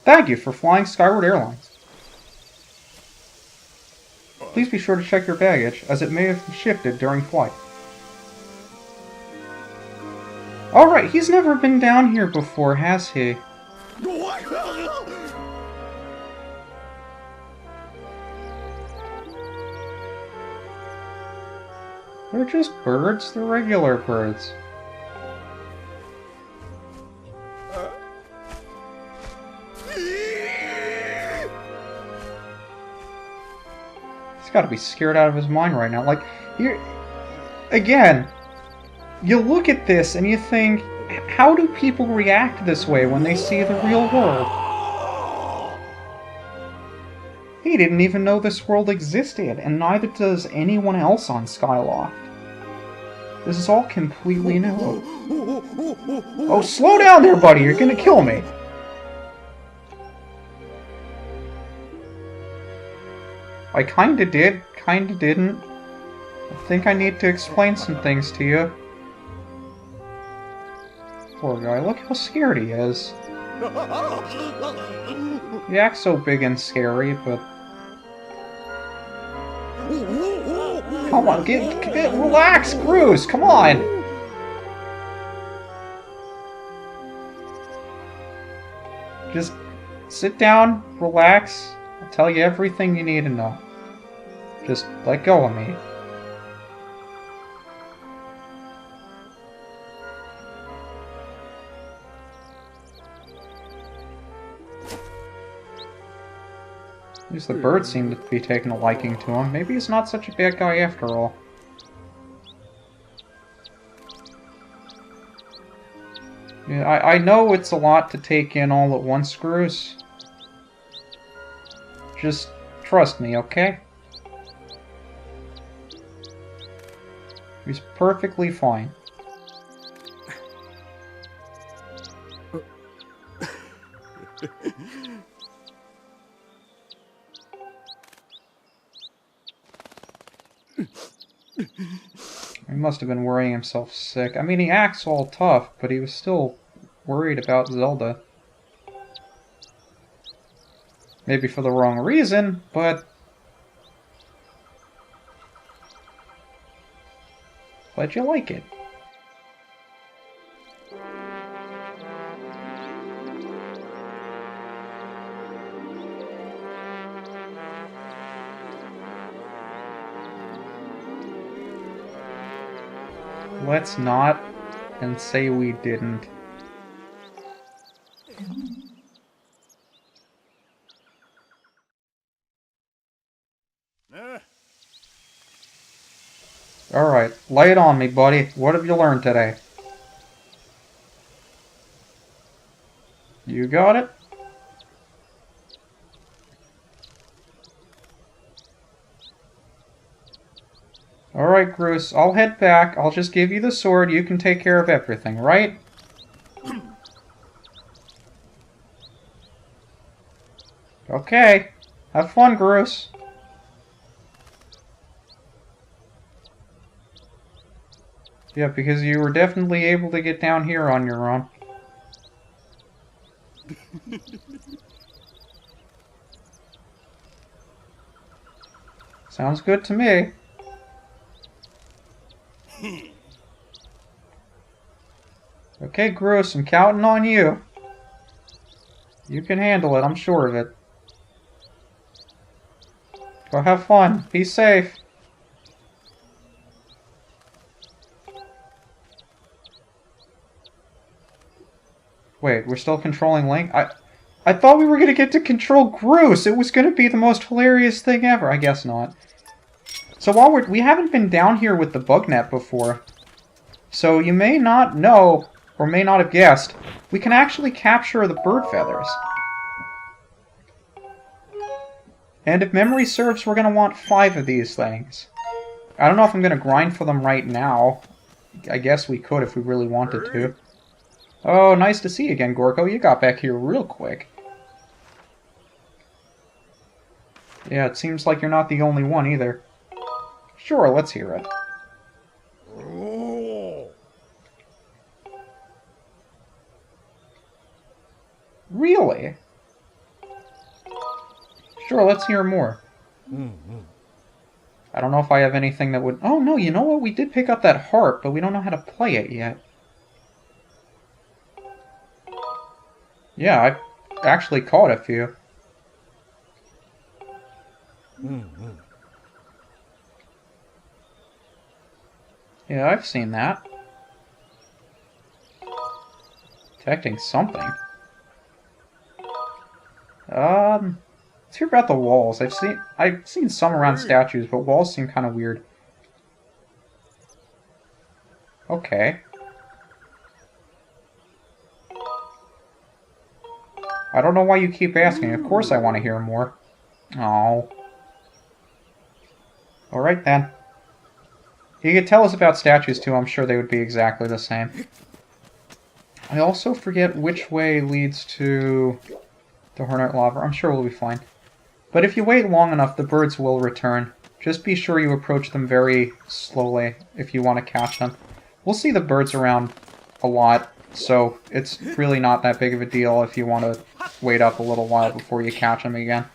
Thank you for flying Skyward Airlines. Please be sure to check your baggage, as it may have shifted during flight. Alright, he's never been down here before, has he? They're just birds. They're regular birds. He's gotta be scared out of his mind right now. Like, you're... Again, you look at this and you think, how do people react this way when they see the real world? He didn't even know this world existed, and neither does anyone else on Skyloft. This is all completely new. Oh, slow down there, buddy! You're gonna kill me! I kinda did, kinda didn't. I think I need to explain some things to you. Poor guy, look how scared he is. He acts so big and scary, but... Come on, relax, Groose, come on! Just sit down, relax, I'll tell you everything you need to know. Just let go of me. At least the birds seem to be taking a liking to him. Maybe he's not such a bad guy after all. Yeah, I know it's a lot to take in all at once, Groose. Just trust me, okay? He's perfectly fine. He must have been worrying himself sick. I mean, he acts all tough, but he was still worried about Zelda. Maybe for the wrong reason, but... Glad you like it. Let's not and say we didn't. Alright, lay it on me, buddy. What have you learned today? You got it? Alright, Groose, I'll head back. I'll just give you the sword. You can take care of everything, right? Okay. Have fun, Groose. Yeah, because you were definitely able to get down here on your own. Sounds good to me. Okay, Groose, I'm counting on you. You can handle it, I'm sure of it. Go have fun. Be safe. Wait, we're still controlling Link? I thought we were going to get to control Groose. It was going to be the most hilarious thing ever. I guess not. So while we haven't been down here with the bug net before, so you may not know, or may not have guessed, we can actually capture the bird feathers. And if memory serves, we're going to want 5 of these things. I don't know if I'm going to grind for them right now. I guess we could if we really wanted to. Oh, nice to see you again, Gorko. You got back here real quick. Yeah, it seems like you're not the only one either. Sure, let's hear it. Really? Sure, let's hear more. I don't know if I have anything that would... Oh, no, you know what? We did pick up that harp, but we don't know how to play it yet. Yeah, I actually caught a few. Yeah, I've seen that. Detecting something. Let's hear about the walls. I've seen some around statues, but walls seem kind of weird. Okay. I don't know why you keep asking. Of course I want to hear more. Oh. Alright then. You could tell us about statues too. I'm sure they would be exactly the same. I also forget which way leads to the Hornet Lava. I'm sure we'll be fine. But if you wait long enough, the birds will return. Just be sure you approach them very slowly if you want to catch them. We'll see the birds around a lot, so it's really not that big of a deal if you want to wait up a little while before you catch them again.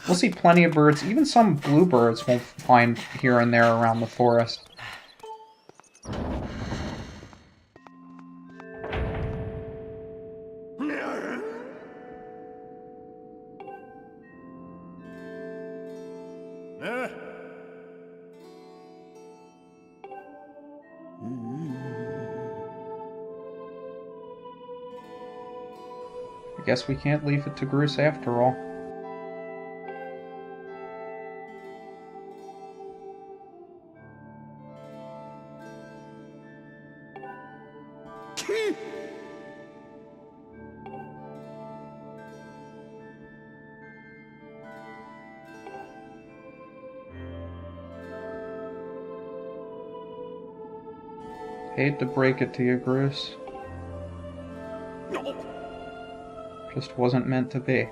We'll see plenty of birds. Even some bluebirds we'll find here and there around the forest. I guess we can't leave it to Groose after all. Hate to break it to you, Groose. Just wasn't meant to be.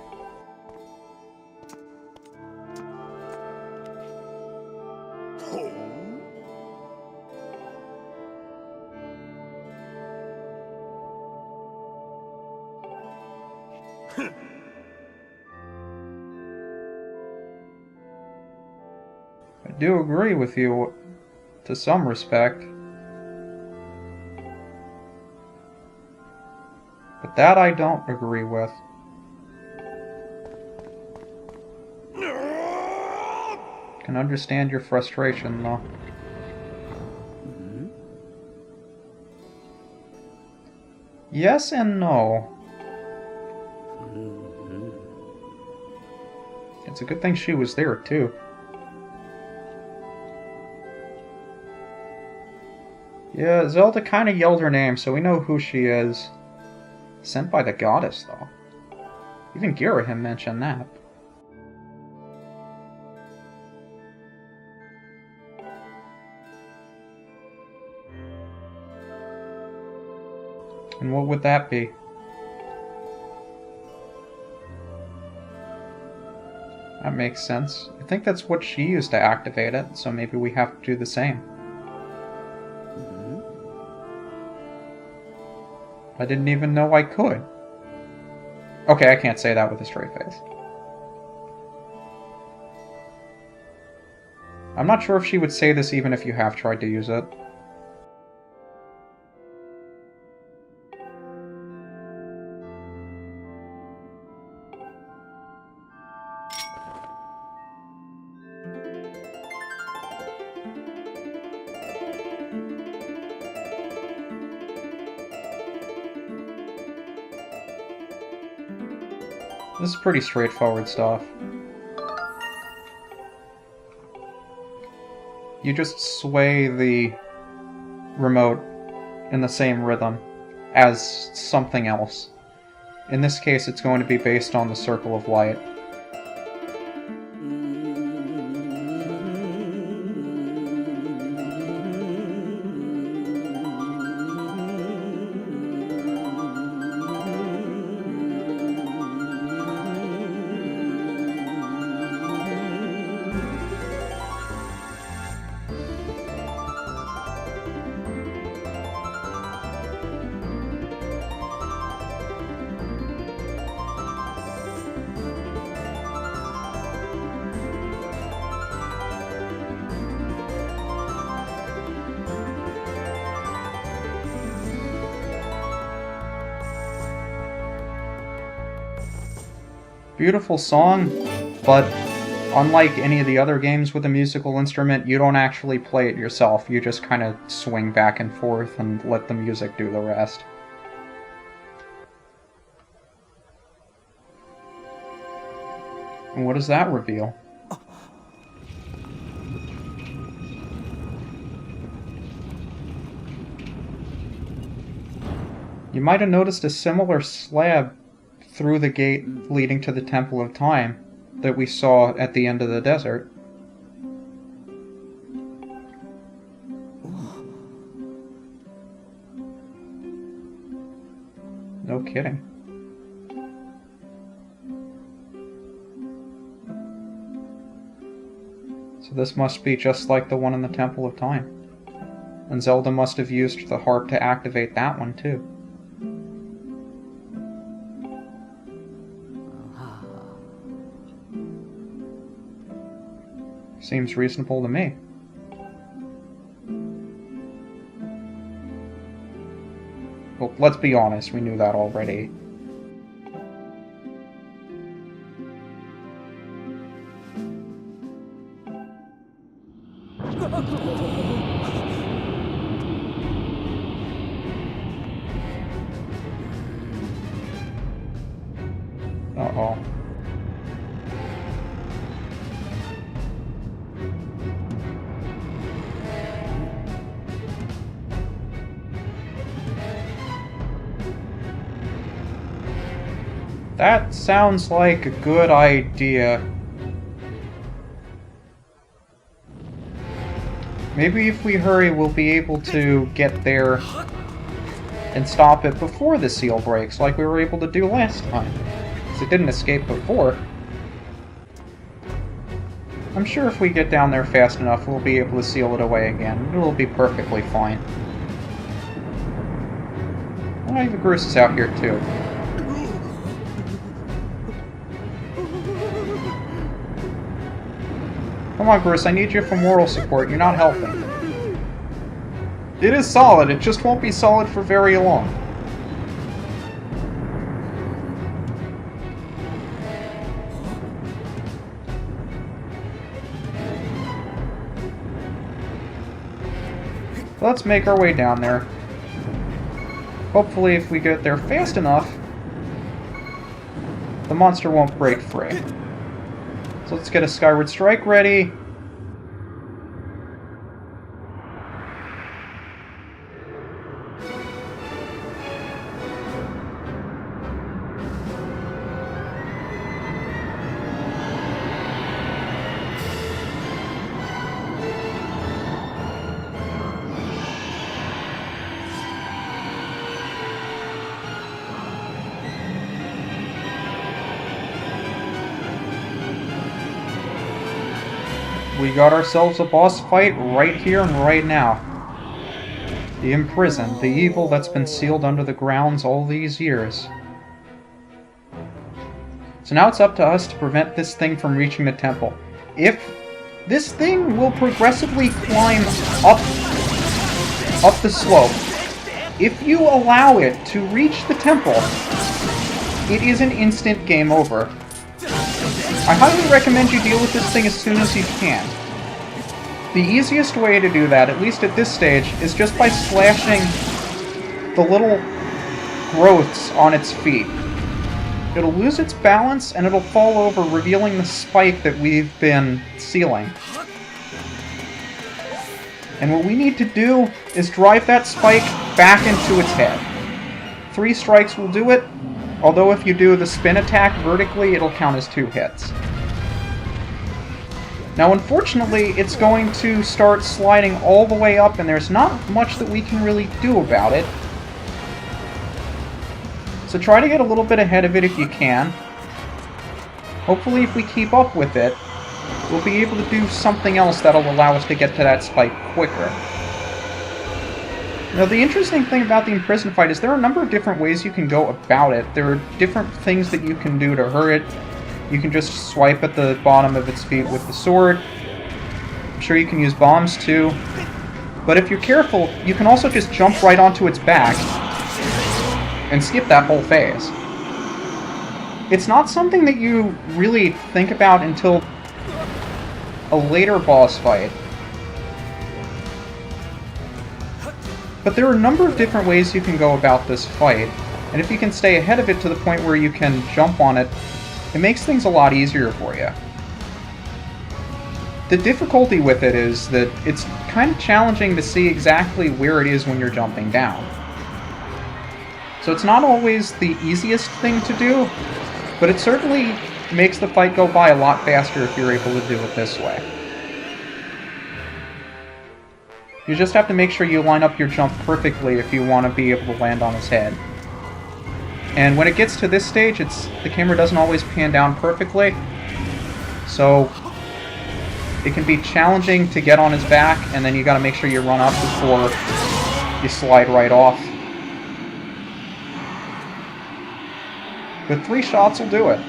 I do agree with you to some respect. But that I don't agree with. Can understand your frustration, though. Yes and no. It's a good thing she was there, too. Yeah, Zelda kind of yelled her name, so we know who she is. Sent by the goddess, though. Even Girahim mentioned that. And what would that be? That makes sense. I think that's what she used to activate it, so maybe we have to do the same. I didn't even know I could. Okay, I can't say that with a straight face. I'm not sure if she would say this even if you have tried to use it. This is pretty straightforward stuff. You just sway the remote in the same rhythm as something else. In this case, it's going to be based on the circle of light. Beautiful song, but unlike any of the other games with a musical instrument, you don't actually play it yourself. You just kind of swing back and forth and let the music do the rest. And what does that reveal? You might have noticed a similar slab through the gate leading to the Temple of Time that we saw at the end of the desert. No kidding. So this must be just like the one in the Temple of Time. And Zelda must have used the harp to activate that one too. Seems reasonable to me. Well, let's be honest, we knew that already. Uh-oh. That sounds like a good idea. Maybe if we hurry, we'll be able to get there and stop it before the seal breaks, like we were able to do last time. Because it didn't escape before. I'm sure if we get down there fast enough, we'll be able to seal it away again. It'll be perfectly fine. Oh, even Groose is out here too. Come on, Groose, I need you for moral support. You're not helping. It is solid, it just won't be solid for very long. Let's make our way down there. Hopefully, if we get there fast enough, the monster won't break free. So let's get a Skyward Strike ready. We got ourselves a boss fight right here and right now. The imprisoned, the evil that's been sealed under the grounds all these years. So now it's up to us to prevent this thing from reaching the temple. If this thing will progressively climb up the slope, if you allow it to reach the temple, it is an instant game over. I highly recommend you deal with this thing as soon as you can. The easiest way to do that, at least at this stage, is just by slashing the little growths on its feet. It'll lose its balance and it'll fall over, revealing the spike that we've been sealing. And what we need to do is drive that spike back into its head. 3 strikes will do it. Although if you do the spin attack vertically, it'll count as 2 hits. Now unfortunately, it's going to start sliding all the way up, and there's not much that we can really do about it. So try to get a little bit ahead of it if you can. Hopefully if we keep up with it, we'll be able to do something else that'll allow us to get to that spike quicker. Now, the interesting thing about the imprisoned fight is there are a number of different ways you can go about it. There are different things that you can do to hurt it. You can just swipe at the bottom of its feet with the sword. I'm sure you can use bombs too. But if you're careful, you can also just jump right onto its back and skip that whole phase. It's not something that you really think about until a later boss fight. But there are a number of different ways you can go about this fight, and if you can stay ahead of it to the point where you can jump on it, it makes things a lot easier for you. The difficulty with it is that it's kind of challenging to see exactly where it is when you're jumping down. So it's not always the easiest thing to do, but it certainly makes the fight go by a lot faster if you're able to do it this way. You just have to make sure you line up your jump perfectly if you want to be able to land on his head. And when it gets to this stage, the camera doesn't always pan down perfectly, so it can be challenging to get on his back, and then you gotta make sure you run up before you slide right off. But 3 shots will do it.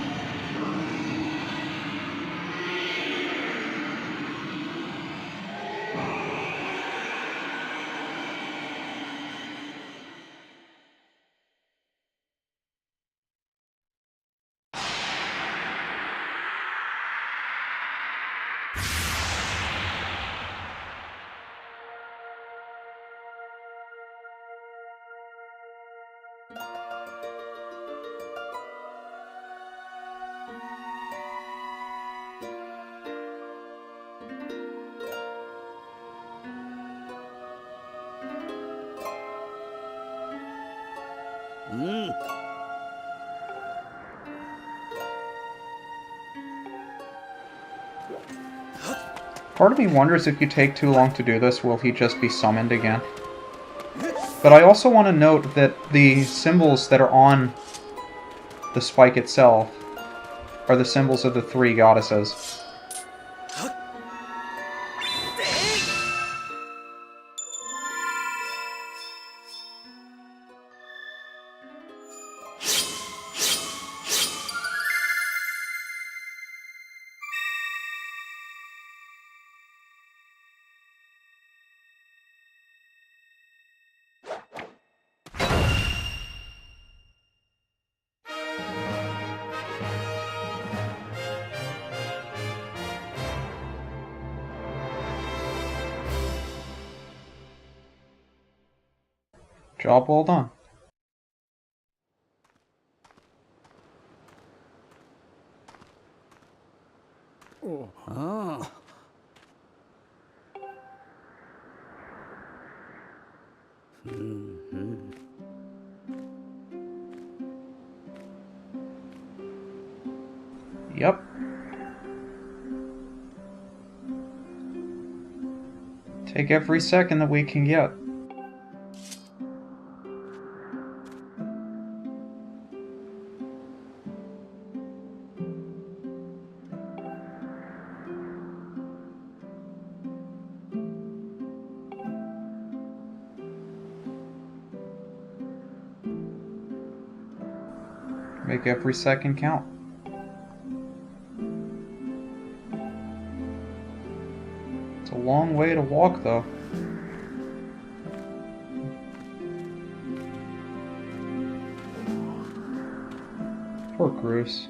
Part of me wonders if you take too long to do this, will he just be summoned again? But I also want to note that the symbols that are on the spike itself are the symbols of the 3 goddesses. Job well done. Oh. Yep. Take every second that we can get. Make every second count. It's a long way to walk, though. Poor Groose.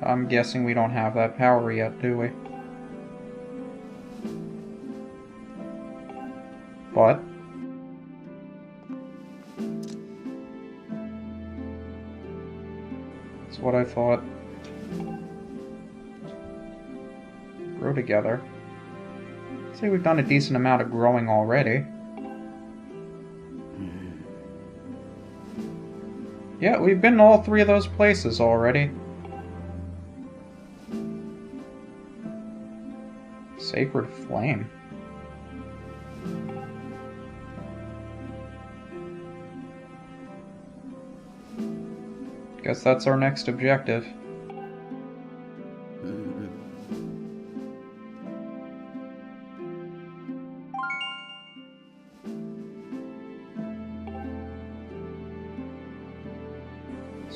I'm guessing we don't have that power yet, do we? But that's what I thought. Grow together. I'd say we've done a decent amount of growing already. Yeah, we've been in all 3 of those places already. Sacred Flame. Guess that's our next objective.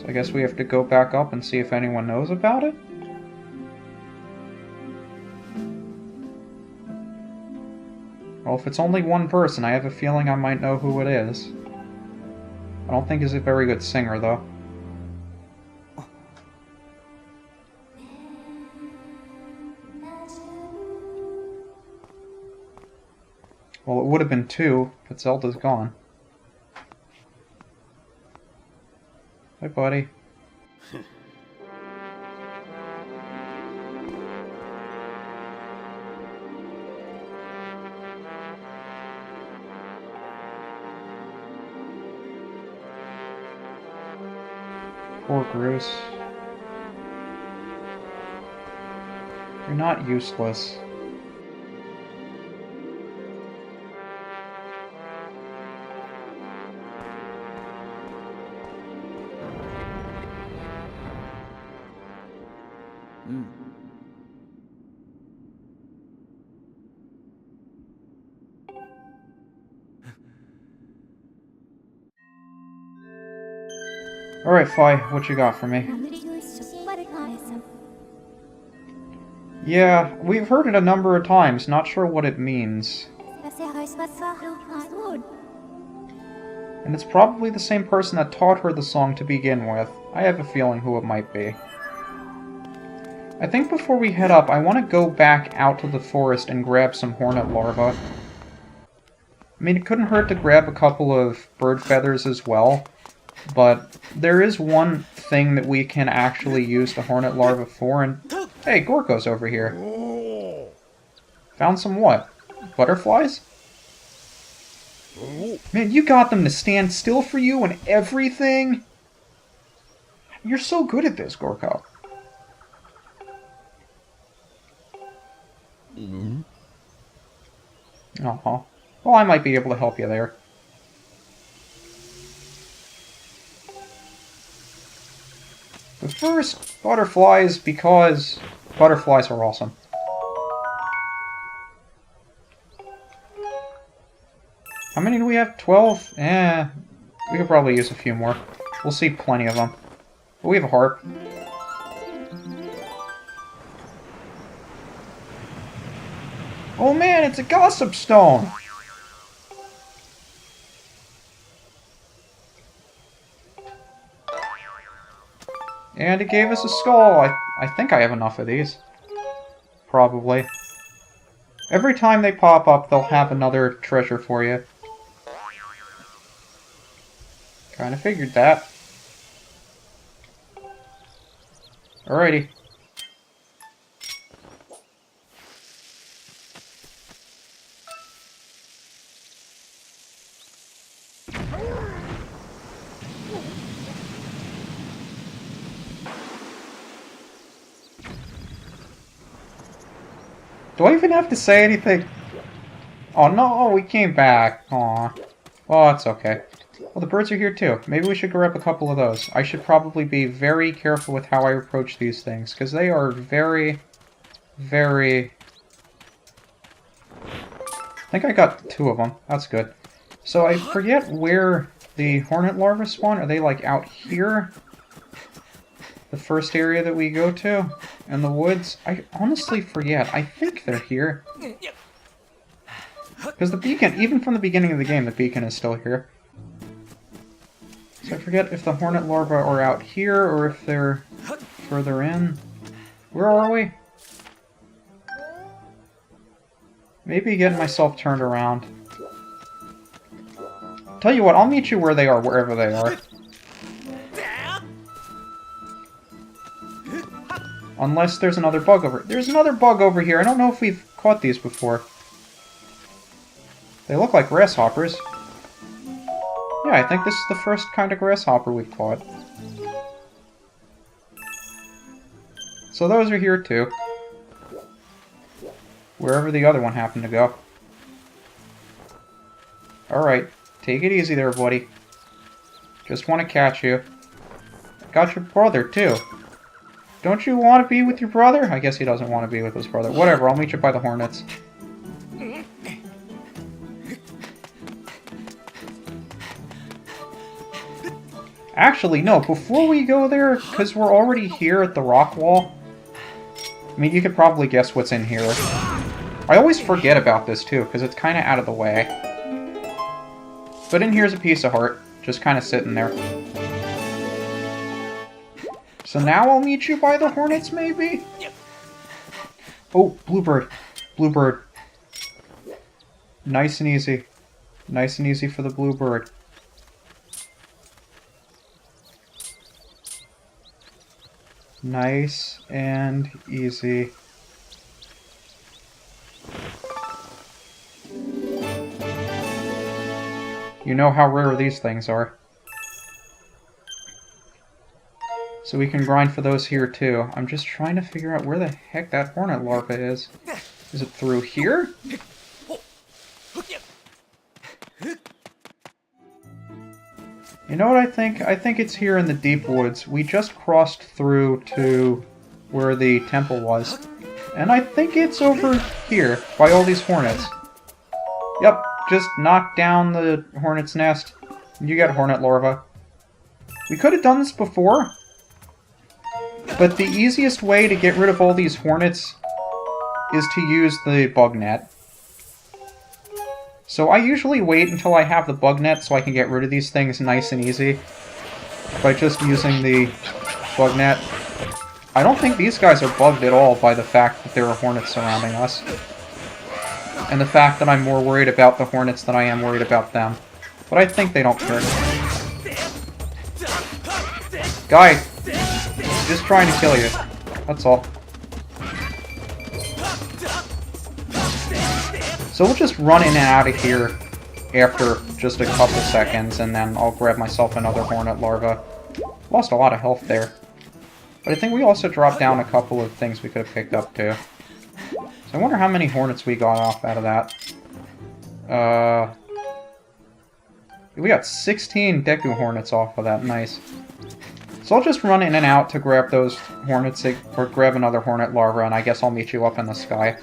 So I guess we have to go back up and see if anyone knows about it? Well, if it's only one person, I have a feeling I might know who it is. I don't think he's a very good singer, though. Well, it would have been 2, but Zelda's gone. Hi, buddy. Poor Groose. You're not useless. Alright, Fi, what you got for me? Yeah, we've heard it a number of times, not sure what it means. And it's probably the same person that taught her the song to begin with. I have a feeling who it might be. I think before we head up, I want to go back out to the forest and grab some hornet larvae. I mean, it couldn't hurt to grab a couple of bird feathers as well, but there is one thing that we can actually use the hornet larva for, and hey, Gorko's over here. Found some what? Butterflies? Man, you got them to stand still for you and everything? You're so good at this, Gorko. Uh-huh. Well, I might be able to help you there. But first, butterflies, because butterflies are awesome. How many do we have? 12? We could probably use a few more. We'll see plenty of them. But we have a harp. Oh man, it's a gossip stone! And it gave us a skull. I think I have enough of these. Probably. Every time they pop up, they'll have another treasure for you. Kinda figured that. Alrighty. Do I even have to say anything? Oh no, we came back. Aw. Well, it's okay. Well, the birds are here too. Maybe we should grab a couple of those. I should probably be very careful with how I approach these things, because they are very, very... I think I got 2 of them. That's good. So I forget where the hornet larvae spawn. Are they like out here? The first area that we go to? In the woods? I honestly forget. I think they're here. Because the beacon, even from the beginning of the game, the beacon is still here. So I forget if the hornet larvae are out here or if they're further in. Where are we? Maybe getting myself turned around. Tell you what, I'll meet you where they are, wherever they are. Unless there's another bug over... There's another bug over here. I don't know if we've caught these before. They look like grasshoppers. Yeah, I think this is the first kind of grasshopper we've caught. So those are here too. Wherever the other one happened to go. Alright, take it easy there, buddy. Just want to catch you. Got your brother too. Don't you want to be with your brother? I guess he doesn't want to be with his brother. Whatever, I'll meet you by the hornets. Actually, no, before we go there, because we're already here at the rock wall, I mean, you could probably guess what's in here. I always forget about this, too, because it's kind of out of the way. But in here's a piece of heart, just kind of sitting there. So now I'll meet you by the hornets, maybe? Oh, bluebird. Bluebird. Nice and easy. Nice and easy for the bluebird. Nice and easy. You know how rare these things are. So we can grind for those here too. I'm just trying to figure out where the heck that hornet larva is. Is it through here? You know what I think? I think it's here in the deep woods. We just crossed through to where the temple was. And I think it's over here, by all these hornets. Yep, just knock down the hornet's nest. You get hornet larva. We could have done this before, but the easiest way to get rid of all these hornets is to use the bug net. So I usually wait until I have the bug net so I can get rid of these things nice and easy by just using the bug net. I don't think these guys are bugged at all by the fact that there are hornets surrounding us. And the fact that I'm more worried about the hornets than I am worried about them. But I think they don't care. Guy, he's just trying to kill you. That's all. So we'll just run in and out of here after just a couple seconds, and then I'll grab myself another hornet larva. Lost a lot of health there. But I think we also dropped down a couple of things we could have picked up too. So I wonder how many hornets we got off out of that. We got 16 Deku hornets off of that. Nice. So I'll just run in and out to grab those hornets, or grab another hornet larva, and I guess I'll meet you up in the sky.